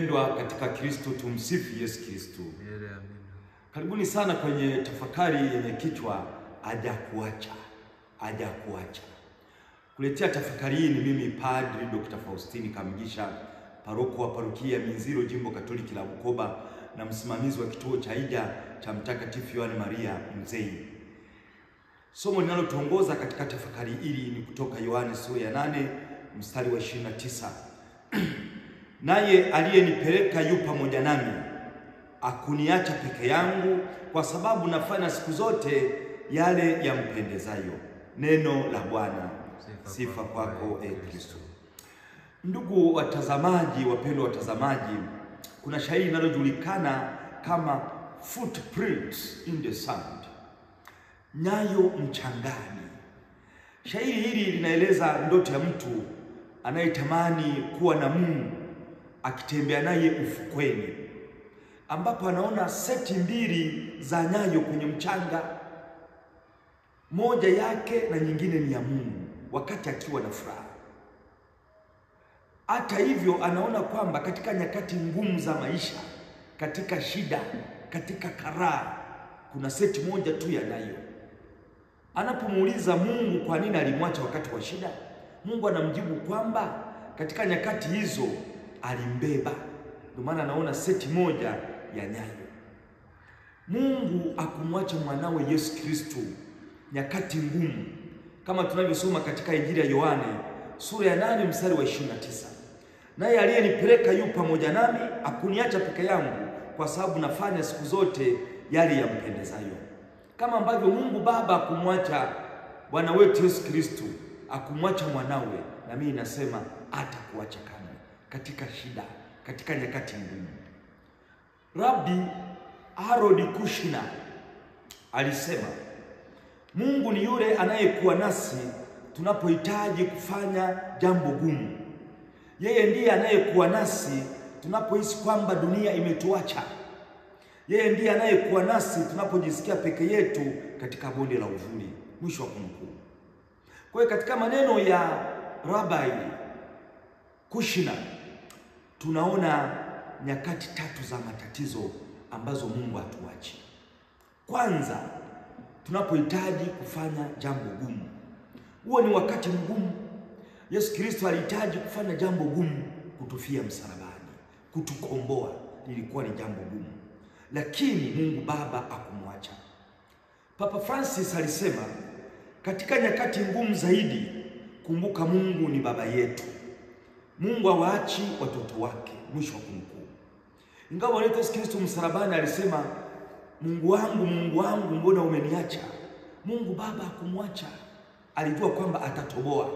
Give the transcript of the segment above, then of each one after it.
Pendwa katika Kristo, tumsifu Yesu Kristo. Karibuni sana kwenye tafakari yenye kichwa hajakuacha. Hajakuacha. Kuletea tafakari hii ni mimi Padri Dr. Faustini Kamugisha, paroko wa parokia Minziro, Jimbo Katoliki la Bukoba, na msimamizi wa kituo cha Hija cha Mtakatifu Yohane Maria Mzee. Somo linalotuongoza katika tafakari hili ni kutoka Yohane sura ya 8 mstari wa 29. Naye aliyenipeleka yu pamoja nami, akuniacha peke yangu, kwa sababu nafanya siku zote yale yampendezayo. Neno la Bwana. Sifa kwako Kristo. Ndugu watazamaji, wapendwa watazamaji, kuna shairi linalojulikana kama footprints in the sand, nyayo mchangani. Shairi hili linaeleza ndoto ya mtu anayetamani kuwa na Mungu, akitembea naye ufukweni, ambapo anaona seti mbili za nyayo kwenye mchanga, moja yake na nyingine ni ya Mungu, wakati akiwa na furaha. Hata hivyo, anaona kwamba katika nyakati ngumu za maisha, katika shida, katika karaha, kuna seti moja tu ya nyayo. Anapomuuliza Mungu kwa nini alimwacha wakati wa shida, Mungu anamjibu kwamba katika nyakati hizo alimbeba. Ndio maana anaona seti moja ya nyayo. Mungu akumwacha mwanawe Yesu Kristo nyakati ngumu, kama tunavyosoma katika Injili ya Yohane sura ya 8 mstari wa 29. Naye aliyenipeleka yu pamoja nami, akuniacha peke yangu, kwa sababu nafanya siku zote yale yampendezayo. Kama ambavyo Mungu Baba akumwacha Bwana wetu Yesu Kristo, akumwacha mwanawe, na mimi nasema hatakuacha kamwe katika shida, katika nyakati ngumu. Rabbi Harold Kushner alisema, Mungu ni yule anayekuwa nasi tunapohitaji kufanya jambo gumu. Yeye ndiye anayekuwa nasi tunapohisi kwamba dunia imetuacha. Yeye ndiye anayekuwa nasi tunapojisikia peke yetu katika bonde la uvuli. Mwisho wa kunukuu. Kwa hiyo katika maneno ya Rabbi Kushner tunaona nyakati tatu za matatizo ambazo Mungu hatuachi. Kwanza, tunapohitaji kufanya jambo gumu. Huo ni wakati mgumu. Yesu Kristo alihitaji kufanya jambo gumu, kutufia msalabani, kutukomboa. Lilikuwa ni jambo gumu, lakini Mungu Baba akumwacha. Papa Francis alisema, katika nyakati ngumu zaidi, kumbuka Mungu ni baba yetu. Mungu hawaachi watoto wake. Mwisho wa kunukuu. Ingawa Yesu Kristo msalabani alisema, Mungu wangu, mbona umeniacha? Mungu Baba hakumwacha. Alijua kwamba atatoboa.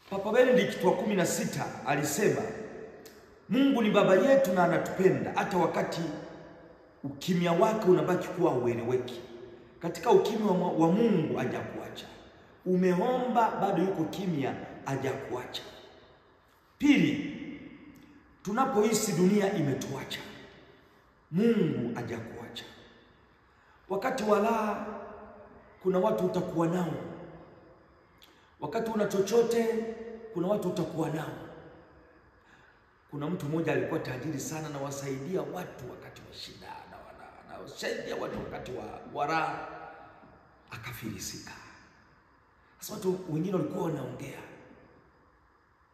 Papa Benedict wa 16 alisema, Mungu ni baba yetu na anatupenda hata wakati ukimya wake unabaki kuwa ueleweki. Katika ukimya wa Mungu hajakuacha. Umeomba bado yuko kimya, hajakuacha. Pili, tunapohisi dunia imetuacha, Mungu hajakuacha. Wakati wa raha kuna watu utakuwa nao. Wakati una chochote kuna watu utakuwa nao. Kuna mtu mmoja alikuwa tajiri sana na wasaidia watu wakati wa shida, na wasaidia watu wakati wa raha, akafilisika. Sasa watu wengine walikuwa wanaongea,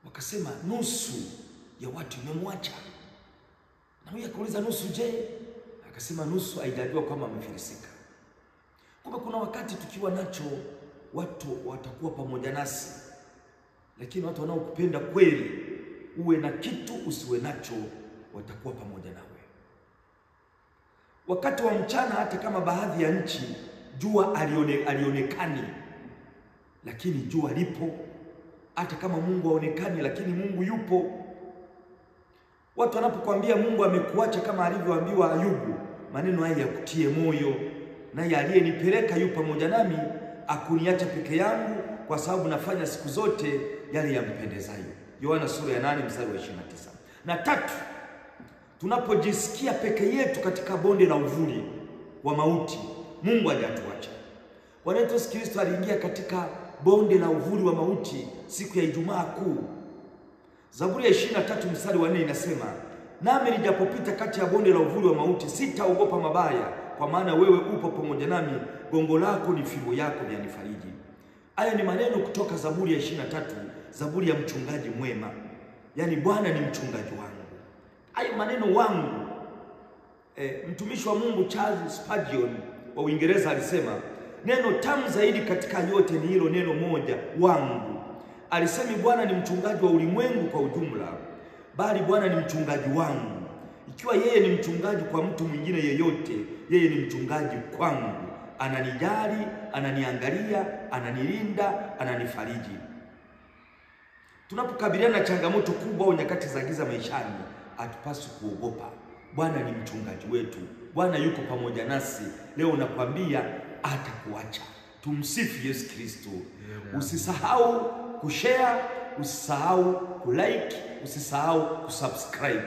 wakasema nusu ya watu imemwacha. Na huyu akauliza nusu je? Akasema nusu haijajua kama amefilisika. Kumbe kuna wakati tukiwa nacho watu watakuwa pamoja nasi, lakini watu wanaokupenda kweli, uwe na kitu usiwe nacho, watakuwa pamoja nawe. Wakati wa mchana, hata kama baadhi ya nchi jua alionekani, lakini jua lipo. Hata kama Mungu haonekani, lakini Mungu yupo. Watu wanapokuambia Mungu amekuacha, kama alivyoambiwa Ayubu, maneno haya yakutie moyo, naye aliyenipeleka yu pamoja nami, akuniacha peke yangu, kwa sababu nafanya siku zote yale yampendezayo. Yohana sura ya 8 mstari wa 29. Na tatu, tunapojisikia peke yetu katika bonde la uvuli wa mauti, Mungu hajatuacha. Bwana Yesu Kristo aliingia katika bonde la uvuli wa mauti siku ya Ijumaa Kuu. Zaburi ya 23 mstari wa 4 inasema, nami nijapopita kati ya bonde la uvuli wa mauti, sitaogopa mabaya, kwa maana wewe upo pamoja nami, gongo lako ni fimbo yako vyanifariji. Haya ni maneno kutoka Zaburi ya 23, Zaburi ya mchungaji mwema. Yaani Bwana ni mchungaji wangu. Hayo maneno wangu. Mtumishi wa Mungu Charles Spurgeon wa Uingereza alisema, neno tamu zaidi katika yote ni hilo neno moja, wangu. Alisema Bwana ni mchungaji wa ulimwengu kwa ujumla, bali Bwana ni mchungaji wangu. Ikiwa yeye ni mchungaji kwa mtu mwingine yeyote, yeye ni mchungaji kwangu. Ananijali, ananiangalia, ananilinda, ananifariji. Tunapokabiliana na changamoto kubwa au nyakati za giza maishani, hatupaswi kuogopa. Bwana ni mchungaji wetu. Bwana yuko pamoja nasi. Leo nakwambia hatakuacha. Tumsifu Yesu Kristo. Usisahau kushare, usisahau kulike, usisahau kusubscribe.